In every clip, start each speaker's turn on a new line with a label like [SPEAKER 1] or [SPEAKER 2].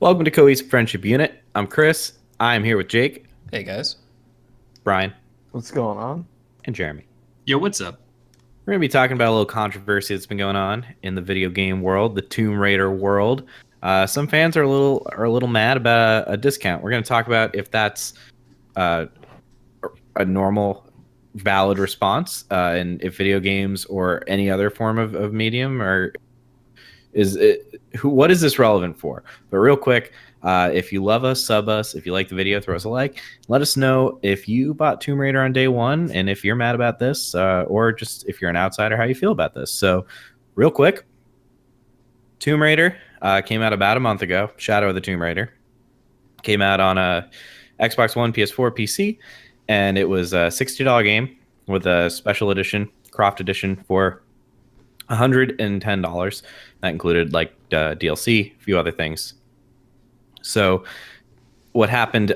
[SPEAKER 1] Welcome to Cohesive Friendship Unit. I'm Chris. I'm here with Jake,
[SPEAKER 2] Hey guys.
[SPEAKER 1] Brian,
[SPEAKER 3] What's going on?
[SPEAKER 1] and Jeremy.
[SPEAKER 2] Yo, what's up?
[SPEAKER 1] We're going to be talking about a little controversy that's been going on in the video game world, the Tomb Raider world. Some fans are a little mad about a discount. We're going to talk about if that's uh, a normal, valid response, and if video games or any other form of medium or is it what is this relevant for? But real quick, if you love us, sub us. If you like the video, throw us a like. Let us know if you bought Tomb Raider on day one, and if you're mad about this, or just if you're an outsider, how you feel about this. So real quick, Tomb Raider came out about a month ago. Shadow of the Tomb Raider came out on a Xbox One, PS4, PC, and it was a $60 game with a special edition, Croft edition for $110. That included like DLC, a few other things. So what happened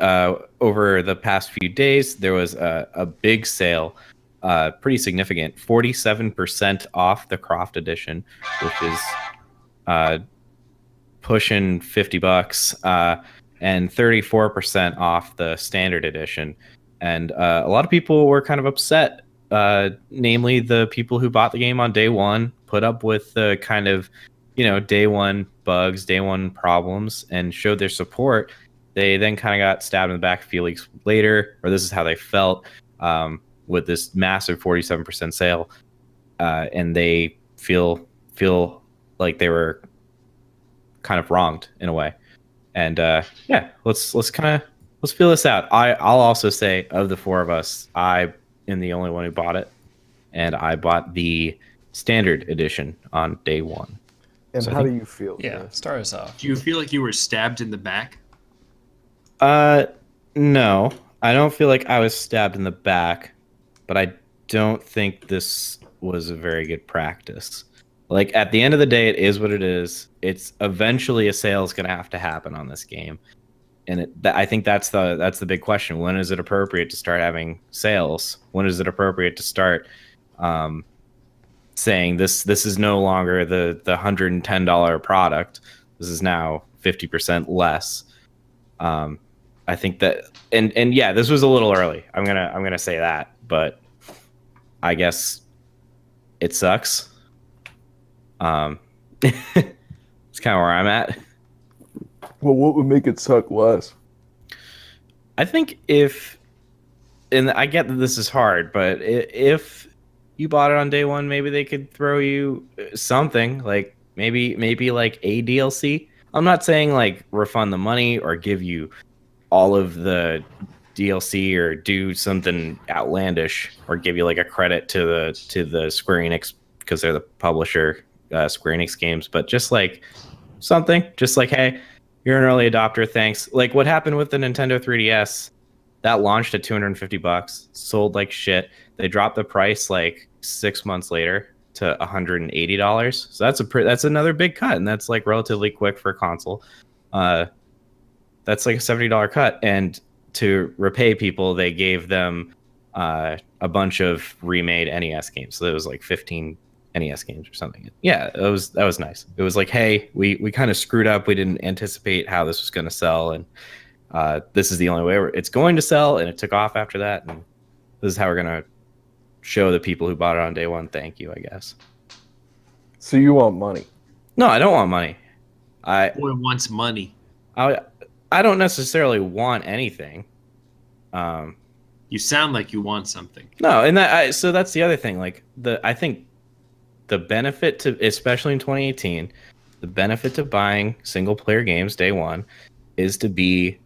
[SPEAKER 1] over the past few days, there was a big sale, pretty significant, 47% off the Croft edition, which is pushing $50, and 34% off the standard edition. And a lot of people were kind of upset, namely the people who bought the game on day one, put up with the kind of, day one bugs, day one problems, and showed their support. They then kind of got stabbed in the back a few weeks later, or this is how they felt, with this massive 47% sale, and they feel like they were kind of wronged in a way. And yeah, let's feel this out. I'll also say, of the four of us, I am the only one who bought it, and I bought the standard edition on day one.
[SPEAKER 3] And
[SPEAKER 1] So I
[SPEAKER 3] how
[SPEAKER 1] think-
[SPEAKER 3] do you feel?
[SPEAKER 2] Yeah,
[SPEAKER 3] Chris?
[SPEAKER 2] start us off.
[SPEAKER 4] Do you feel like you were stabbed in the back?
[SPEAKER 1] No, I don't feel like I was stabbed in the back, but I don't think this was a very good practice. Like, at the end of the day, it is what it is. It's eventually a sale is going to have to happen on this game, and I think that's the big question. When is it appropriate to start having sales? When is it appropriate to start saying this is no longer the $110 product? This is now 50% less. I think that, and yeah, this was a little early. I'm gonna say that, but I guess it sucks. It's kind of where I'm at.
[SPEAKER 3] Well, what would make it suck less?
[SPEAKER 1] I think and I get that this is hard, but if you bought it on day one, maybe they could throw you something like maybe like a DLC. I'm not saying like refund the money or give you all of the DLC or do something outlandish or give you like a credit to the Square Enix because they're the publisher, Square Enix games, but just like something, just like, hey, you're an early adopter, thanks. Like what happened with the Nintendo 3DS, that launched at $250, sold like shit. They dropped the price like 6 months later to $180. So that's another big cut, and that's like relatively quick for a console. That's like a $70 cut, and to repay people, they gave them a bunch of remade NES games. So it was like 15 NES games or something. Yeah, that was nice. It was like, hey, we kind of screwed up. We didn't anticipate how this was going to sell, and this is the only way it's going to sell. And it took off after that, and this is how we're going to show the people who bought it on day one, thank you, I guess.
[SPEAKER 3] So you want money?
[SPEAKER 1] No, I don't want money.
[SPEAKER 4] Boy wants money.
[SPEAKER 1] I don't necessarily want anything.
[SPEAKER 4] You sound like you want something.
[SPEAKER 1] No, and so that's the other thing. Like I think the benefit to, especially in 2018, the benefit to buying single player games day one is to be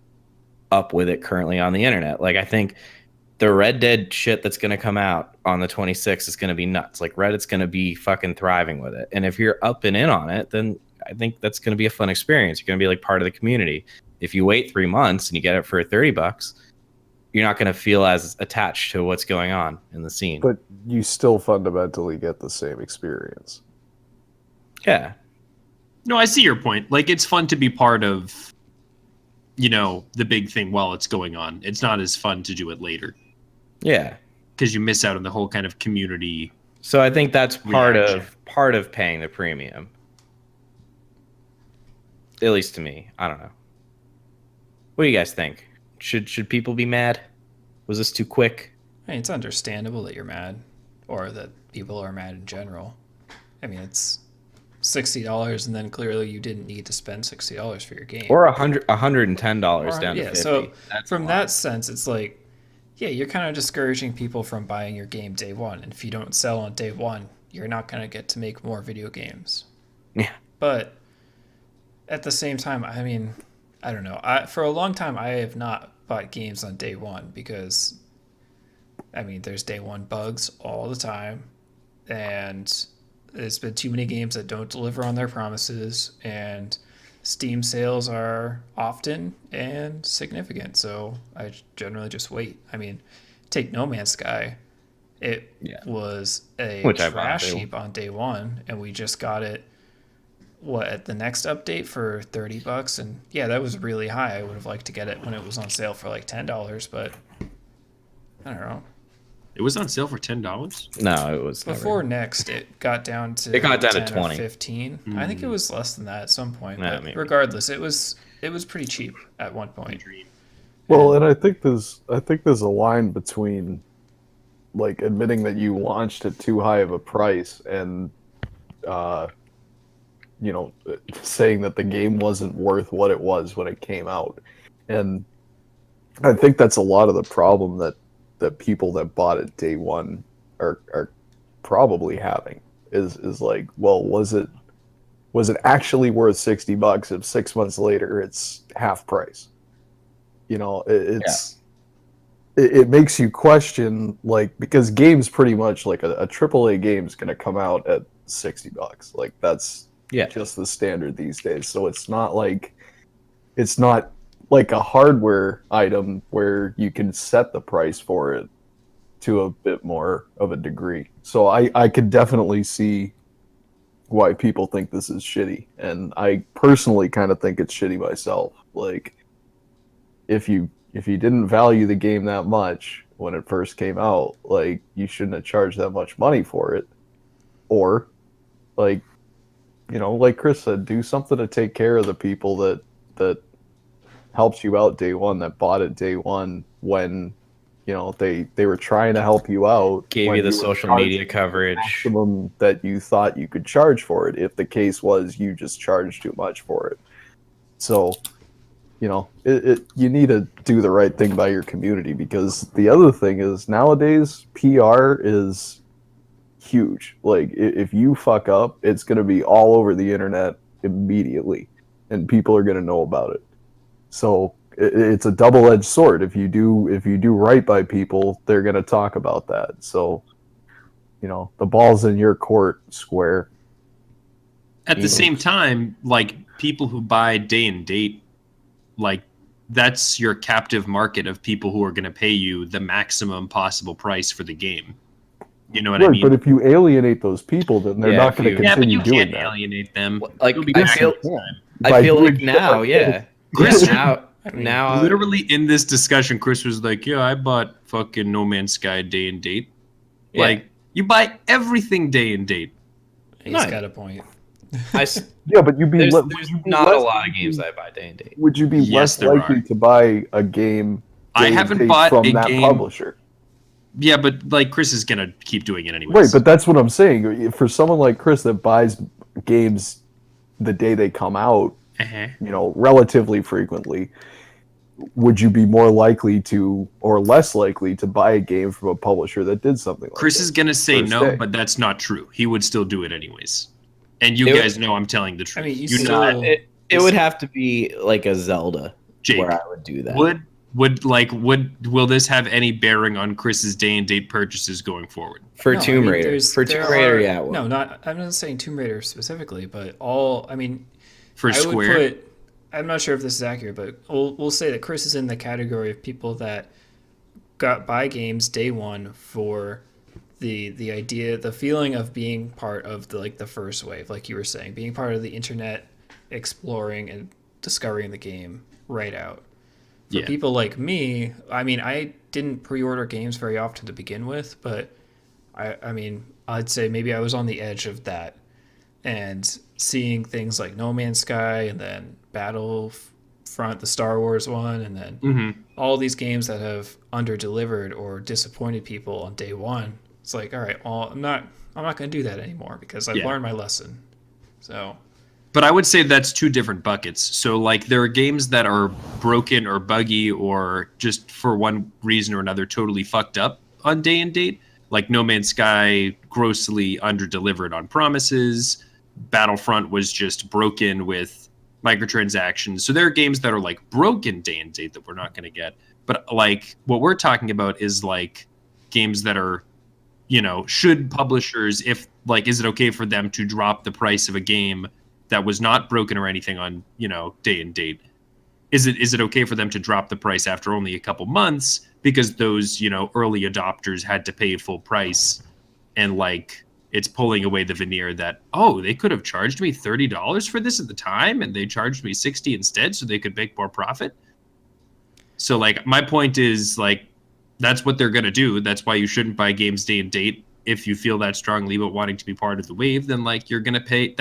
[SPEAKER 1] up with it currently on the internet. Like I think the Red Dead shit that's going to come out on the 26th is going to be nuts. Like Reddit's going to be fucking thriving with it. And if you're up and in on it, then I think that's going to be a fun experience. You're going to be like part of the community. If you wait 3 months and you get it for $30, you're not going to feel as attached to what's going on in the scene.
[SPEAKER 3] But you still fundamentally get the same experience.
[SPEAKER 1] Yeah.
[SPEAKER 4] No, I see your point. Like, it's fun to be part of, the big thing while it's going on. It's not as fun to do it later
[SPEAKER 1] Yeah.
[SPEAKER 4] because you miss out on the whole kind of community.
[SPEAKER 1] So I think that's
[SPEAKER 4] Reaction.
[SPEAKER 1] part of paying the premium. At least to me. I don't know. What do you guys think? Should people be mad? Was this too quick?
[SPEAKER 2] I mean, it's understandable that you're mad, or that people are mad in general. I mean, it's $60, and then clearly you didn't need to spend $60 for your game.
[SPEAKER 1] Or $110 down to
[SPEAKER 2] Yeah,
[SPEAKER 1] 50.
[SPEAKER 2] so
[SPEAKER 1] That's
[SPEAKER 2] from
[SPEAKER 1] a lot.
[SPEAKER 2] that sense, it's like, yeah, you're kind of discouraging people from buying your game day one. And if you don't sell on day one, you're not going to get to make more video games.
[SPEAKER 1] Yeah.
[SPEAKER 2] But at the same time, I mean, I don't know. For a long time, I have not bought games on day one because, I mean, there's day one bugs all the time. And there's been too many games that don't deliver on their promises. And Steam sales are often and significant, so I generally just wait. I mean, take No Man's Sky. It was a
[SPEAKER 1] Which I bought
[SPEAKER 2] trash
[SPEAKER 1] too.
[SPEAKER 2] heap on day one, and we just got it, at the next update for $30, and yeah, that was really high. I would have liked to get it when it was on sale for like $10, but I don't know.
[SPEAKER 4] It was on sale for $10.
[SPEAKER 1] No, it was
[SPEAKER 2] Before
[SPEAKER 1] never.
[SPEAKER 2] Next, it got down to
[SPEAKER 1] 10
[SPEAKER 2] or
[SPEAKER 1] 20.
[SPEAKER 2] 15. I think it was less than that at some point.
[SPEAKER 1] Yeah,
[SPEAKER 2] But
[SPEAKER 1] maybe.
[SPEAKER 2] regardless, it was pretty cheap at one point.
[SPEAKER 3] Well, and I think there's a line between like admitting that you launched at too high of a price and you know, saying that the game wasn't worth what it was when it came out. And I think that's a lot of the problem that people that bought it day one are probably having is like, well, was it actually worth $60 if 6 months later it's half price? You know, it makes you question, like, because games pretty much like a AAA game is going to come out at $60. Like that's just the standard these days. So it's not like a hardware item where you can set the price for it to a bit more of a degree. So I could definitely see why people think this is shitty. And I personally kind of think it's shitty myself. Like, if you didn't value the game that much when it first came out, like, you shouldn't have charged that much money for it. Or, like, you know, like Chris said, do something to take care of the people that helps you out day one, that bought it day one when, you know, they were trying to help you out.
[SPEAKER 1] Gave
[SPEAKER 3] when
[SPEAKER 1] you the
[SPEAKER 3] were
[SPEAKER 1] social
[SPEAKER 3] charging
[SPEAKER 1] media coverage.
[SPEAKER 3] maximum that you thought you could charge for it, if the case was you just charged too much for it. So, you know, you need to do the right thing by your community, because the other thing is nowadays PR is huge. Like, if you fuck up, it's going to be all over the internet immediately, and people are going to know about it. So it's a double-edged sword. If you do right by people, they're going to talk about that. So, you know, the ball's in your court, Square.
[SPEAKER 4] At the same time, like, people who buy day and date, like, that's your captive market of people who are going to pay you the maximum possible price for the game. You know what I mean?
[SPEAKER 3] But if you alienate those people, then they're not going to
[SPEAKER 4] Yeah, but
[SPEAKER 3] continue
[SPEAKER 4] you
[SPEAKER 3] doing
[SPEAKER 4] can't
[SPEAKER 3] that.
[SPEAKER 4] alienate them.
[SPEAKER 1] Like,
[SPEAKER 4] You'll be
[SPEAKER 1] I
[SPEAKER 4] back
[SPEAKER 1] feel,
[SPEAKER 4] next time.
[SPEAKER 1] I feel
[SPEAKER 3] doing
[SPEAKER 1] like now,
[SPEAKER 4] Chris,
[SPEAKER 1] now,
[SPEAKER 4] literally in this discussion, Chris was like, "Yeah, I bought fucking No Man's Sky day and date."
[SPEAKER 1] Yeah.
[SPEAKER 4] Like, you buy everything day and date.
[SPEAKER 2] He's
[SPEAKER 1] Nice.
[SPEAKER 2] got a point.
[SPEAKER 3] Yeah, but you'd be
[SPEAKER 1] there's,
[SPEAKER 3] would
[SPEAKER 1] there's
[SPEAKER 3] you be
[SPEAKER 1] not a
[SPEAKER 3] less
[SPEAKER 1] lot of
[SPEAKER 3] likely-
[SPEAKER 1] games that I buy day and date.
[SPEAKER 3] Would you be
[SPEAKER 4] Yes,
[SPEAKER 3] less
[SPEAKER 4] there
[SPEAKER 3] likely
[SPEAKER 4] are.
[SPEAKER 3] to buy a game
[SPEAKER 4] I
[SPEAKER 3] day
[SPEAKER 4] haven't
[SPEAKER 3] and date
[SPEAKER 4] bought
[SPEAKER 3] from
[SPEAKER 4] a
[SPEAKER 3] that
[SPEAKER 4] game-
[SPEAKER 3] publisher?
[SPEAKER 4] Yeah, but like Chris is gonna keep doing it anyways.
[SPEAKER 3] Right, but that's what I'm saying. For someone like Chris that buys games the day they come out,
[SPEAKER 4] Uh-huh.
[SPEAKER 3] you know, relatively frequently, would you be more likely to, or less likely to buy a game from a publisher that did something like
[SPEAKER 4] Chris
[SPEAKER 3] that?
[SPEAKER 4] is gonna say
[SPEAKER 3] First
[SPEAKER 4] no,
[SPEAKER 3] day.
[SPEAKER 4] but that's not true. He would still do it anyways. And you
[SPEAKER 1] It would-
[SPEAKER 4] guys know I'm telling the truth.
[SPEAKER 2] I mean, you
[SPEAKER 4] know
[SPEAKER 2] still-
[SPEAKER 4] that.
[SPEAKER 1] It would have to be like a Zelda
[SPEAKER 4] Jake,
[SPEAKER 1] where I would do that.
[SPEAKER 4] will this have any bearing on Chris's day and date purchases going forward?
[SPEAKER 1] For
[SPEAKER 2] No, I
[SPEAKER 1] Tomb
[SPEAKER 2] mean,
[SPEAKER 1] Raider.
[SPEAKER 2] there's-
[SPEAKER 1] For
[SPEAKER 2] there
[SPEAKER 1] Tomb Raider,
[SPEAKER 2] are-
[SPEAKER 1] yeah. it would.
[SPEAKER 2] No, not. I'm not saying Tomb Raider specifically, but all. I mean,
[SPEAKER 4] For
[SPEAKER 2] I
[SPEAKER 4] Square,
[SPEAKER 2] would put. I'm not sure if this is accurate, but we'll say that Chris is in the category of people that buy games day one for the idea, the feeling of being part of the first wave, like you were saying, being part of the internet, exploring and discovering the game right out. For
[SPEAKER 4] Yeah.
[SPEAKER 2] people like me, I mean, I didn't pre-order games very often to begin with, but I mean, I'd say maybe I was on the edge of that, and seeing things like No Man's Sky and then Battlefront, the Star Wars one, and then all these games that have under-delivered or disappointed people on day one. It's like, all right, well, I'm not going to do that anymore because I've learned my lesson. So,
[SPEAKER 4] but I would say that's two different buckets. So like there are games that are broken or buggy or just for one reason or another totally fucked up on day and date. Like No Man's Sky grossly under-delivered on promises. Battlefront was just broken with microtransactions. So there are games that are like broken day and date that we're not going to get. But like what we're talking about is like games that are, you know, should publishers, if like, is it okay for them to drop the price of a game that was not broken or anything on, you know, day and date? Is it okay for them to drop the price after only a couple months because those, you know, early adopters had to pay full price, and like it's pulling away the veneer that, oh, they could have charged me $30 for this at the time and they charged me $60 instead so they could make more profit? So like my point is like that's what they're going to do. That's why you shouldn't buy games day and date. If you feel that strongly about wanting to be part of the wave, then like you're going to pay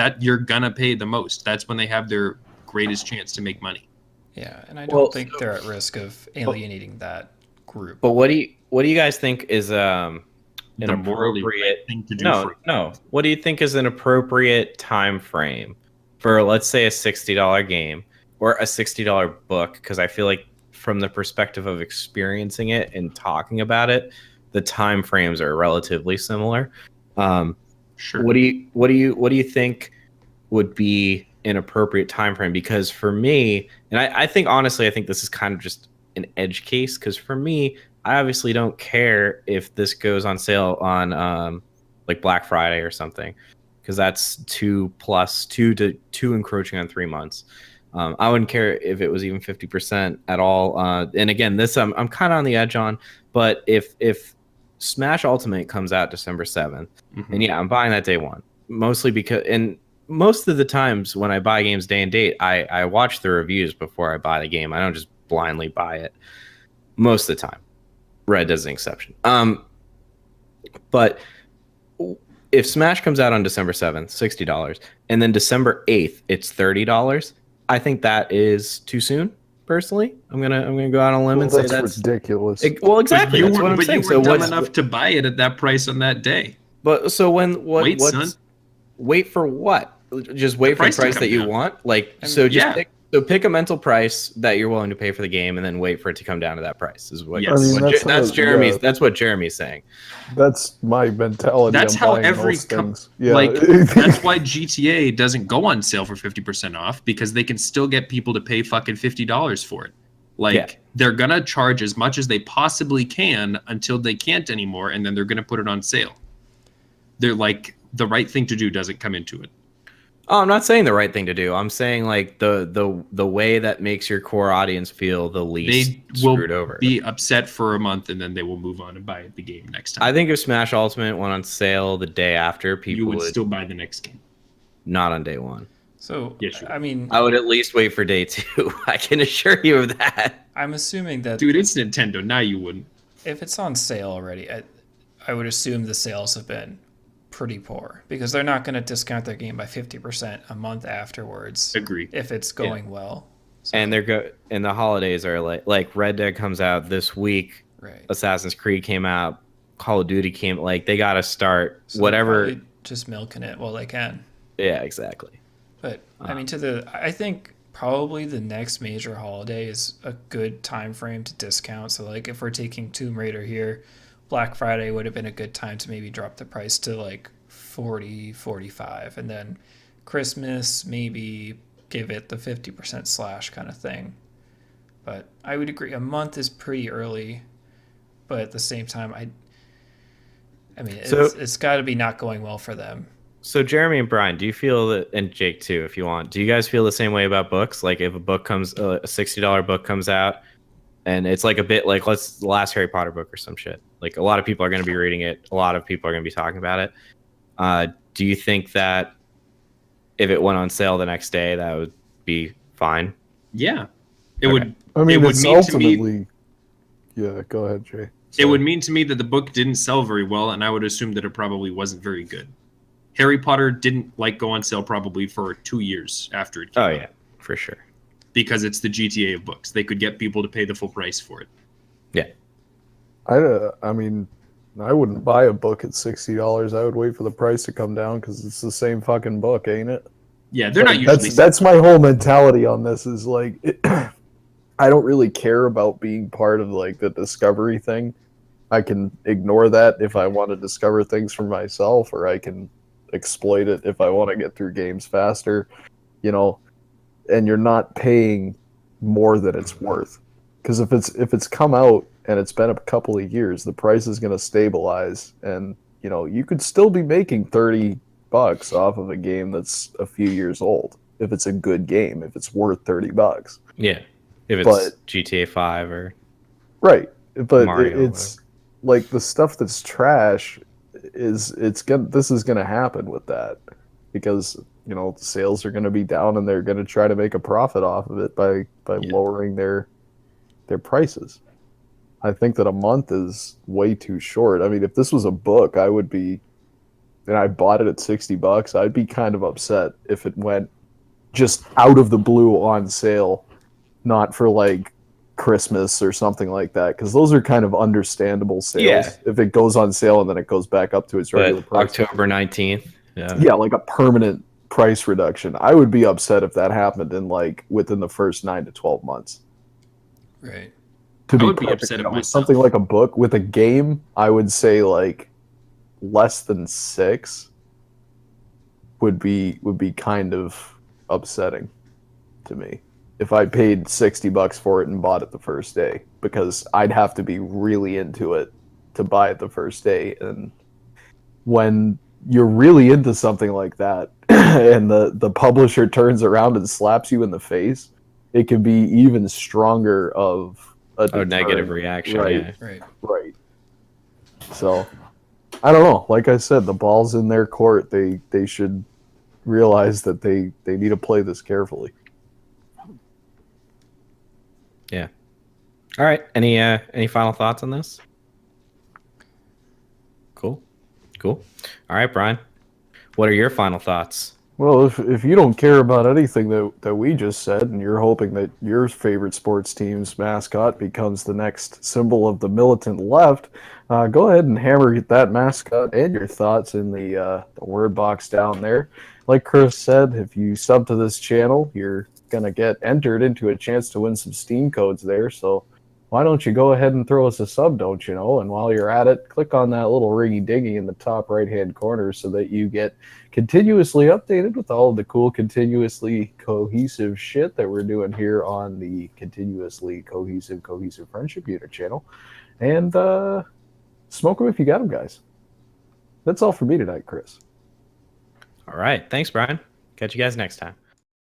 [SPEAKER 4] the most. That's when they have their greatest chance to make money.
[SPEAKER 2] Yeah, and I don't think they're at risk of alienating that group.
[SPEAKER 1] But what do you guys think is an
[SPEAKER 4] morally
[SPEAKER 1] appropriate
[SPEAKER 4] right thing to do?
[SPEAKER 1] No. What do you think is an appropriate time frame for, let's say, a $60 game or a $60 book? Because I feel like from the perspective of experiencing it and talking about it, the time frames are relatively similar.
[SPEAKER 4] Sure.
[SPEAKER 1] What do you think would be an appropriate time frame? Because for me, and I think honestly, I think this is kind of just an edge case. Because for me, I obviously don't care if this goes on sale on like Black Friday or something, because that's 2 encroaching on 3 months. I wouldn't care if it was even 50% at all. And again, this I'm kind of on the edge on. But if Smash Ultimate comes out December 7th, and yeah, I'm buying that day one, mostly because, and most of the times when I buy games day and date, I watch the reviews before I buy the game. I don't just blindly buy it most of the time. Red is an exception. But if Smash comes out on December 7th, $60, and then December 8th, it's $30, I think that is too soon. Personally, I'm gonna go out on a limb and say that's
[SPEAKER 3] ridiculous.
[SPEAKER 1] Well, exactly. That's what I'm saying.
[SPEAKER 4] You were dumb enough to buy it at that price on that day.
[SPEAKER 1] But so
[SPEAKER 4] wait, son.
[SPEAKER 1] Wait for what? Just wait for the price that you want. Like, so just pick a mental price that you're willing to pay for the game, and then wait for it to come down to that price. Is what?
[SPEAKER 4] Yes.
[SPEAKER 3] I mean,
[SPEAKER 1] that's Jeremy's. Yeah. That's what Jeremy's saying.
[SPEAKER 3] That's my mentality.
[SPEAKER 4] That's how every like. That's why GTA doesn't go on sale for 50% off, because they can still get people to pay fucking $50 for it. Like they're gonna charge as much as they possibly can until they can't anymore, and then they're gonna put it on sale. They're like, the right thing to do doesn't come into it.
[SPEAKER 1] Oh, I'm not saying the right thing to do. I'm saying like the way that makes your core audience feel the least screwed over.
[SPEAKER 4] Be upset for a month, and then they will move on and buy the game next time.
[SPEAKER 1] I think if Smash Ultimate went on sale the day after, people would
[SPEAKER 4] still buy the next game.
[SPEAKER 1] Not on day one.
[SPEAKER 2] So,
[SPEAKER 4] yeah, sure.
[SPEAKER 2] I mean,
[SPEAKER 1] I would at least wait for day two. I can assure you of that.
[SPEAKER 2] I'm assuming that,
[SPEAKER 4] dude, it's Nintendo. Now you wouldn't.
[SPEAKER 2] If it's on sale already, I would assume the sales have been pretty poor, because they're not going to discount their game by 50% a month afterwards.
[SPEAKER 4] Agree.
[SPEAKER 2] If it's going well. So.
[SPEAKER 1] And and the holidays are like Red Dead comes out this week.
[SPEAKER 2] Right.
[SPEAKER 1] Assassin's Creed came out. Call of Duty came. Like, they got to start
[SPEAKER 2] so
[SPEAKER 1] whatever.
[SPEAKER 2] Just milking it while they can.
[SPEAKER 1] Yeah, exactly.
[SPEAKER 2] But I mean, I think probably the next major holiday is a good time frame to discount. So like if we're taking Tomb Raider here, Black Friday would have been a good time to maybe drop the price to like 40, 45, and then Christmas maybe give it the 50% slash kind of thing. But I would agree, a month is pretty early, but at the same time, I mean, it's got to be not going well for them.
[SPEAKER 1] So Jeremy and Brian, do you feel that, and Jake too, if you want, do you guys feel the same way about books? Like if a $60 book comes out, and it's like a bit like the last Harry Potter book or some shit. Like a lot of people are going to be reading it. A lot of people are going to be talking about it. Do you think that if it went on sale the next day, that would be fine?
[SPEAKER 4] Yeah, it would.
[SPEAKER 3] I mean,
[SPEAKER 4] it would
[SPEAKER 3] it's
[SPEAKER 4] mean
[SPEAKER 3] ultimately.
[SPEAKER 4] To me,
[SPEAKER 3] yeah, go ahead, Jay. Sorry.
[SPEAKER 4] It would mean to me that the book didn't sell very well, and I would assume that it probably wasn't very good. Harry Potter didn't go on sale probably for 2 years after it came out.
[SPEAKER 1] Yeah, for sure.
[SPEAKER 4] because it's the GTA of books. They could get people to pay the full price for it.
[SPEAKER 1] Yeah.
[SPEAKER 3] I mean, I wouldn't buy a book at $60. I would wait for the price to come down because it's the same fucking book, ain't it?
[SPEAKER 4] Yeah, they're not usually.
[SPEAKER 3] That's my whole mentality on this. Is like, I don't really care about being part of like the discovery thing. I can ignore that if I want to discover things for myself, or I can exploit it if I want to get through games faster. You know, and you're not paying more than it's worth. Because if it's come out and it's been a couple of years, the price is going to stabilize, and you know you could still be making $30 off of a game that's a few years old if it's a good game, if it's worth $30.
[SPEAKER 1] Yeah. If it's GTA 5 or
[SPEAKER 3] Right, but
[SPEAKER 1] Mario,
[SPEAKER 3] it's like the stuff that's trash this is gonna happen with that because you know sales are gonna be down and they're gonna try to make a profit off of it by lowering their prices. I think that a month is way too short. I mean, if this was a book, I would be, and I bought it at $60, I'd be kind of upset if it went just out of the blue on sale, not for like Christmas or something like that, because those are kind of understandable sales.
[SPEAKER 1] Yeah.
[SPEAKER 3] If it goes on sale and then it goes back up to its regular price.
[SPEAKER 1] October 19th.
[SPEAKER 3] Yeah, like a permanent price reduction. I would be upset if that happened in like within the first 9 to 12 months.
[SPEAKER 2] Right.
[SPEAKER 3] To
[SPEAKER 4] I would be
[SPEAKER 3] perfect,
[SPEAKER 4] upset
[SPEAKER 3] you
[SPEAKER 4] at
[SPEAKER 3] know, with
[SPEAKER 4] myself.
[SPEAKER 3] something like a book. With a game, I would say like less than 6 would be kind of upsetting to me if I paid $60 for it and bought it the first day, because I'd have to be really into it to buy it the first day. And when you're really into something like that and the publisher turns around and slaps you in the face, it can be even stronger of a
[SPEAKER 1] negative
[SPEAKER 3] deterrent.
[SPEAKER 1] reaction.
[SPEAKER 3] Right.
[SPEAKER 1] Yeah.
[SPEAKER 2] Right.
[SPEAKER 3] Right. So, I don't know. Like I said, the ball's in their court. They should realize that they need to play this carefully.
[SPEAKER 1] Yeah. All right. Any final thoughts on this? Cool. All right, Brian. What are your final thoughts?
[SPEAKER 3] Well, if you don't care about anything that we just said, and you're hoping that your favorite sports team's mascot becomes the next symbol of the militant left, go ahead and hammer that mascot and your thoughts in the word box down there. Like Chris said, if you sub to this channel, you're gonna get entered into a chance to win some Steam codes there. So why don't you go ahead and throw us a sub, don't you know? And while you're at it, click on that little ringy dingy in the top right-hand corner so that you get continuously updated with all of the cool, continuously cohesive shit that we're doing here on the continuously cohesive friendship unit channel. And smoke them if you got them, guys. That's all for me tonight, Chris.
[SPEAKER 1] All right. Thanks, Brian. Catch you guys next time.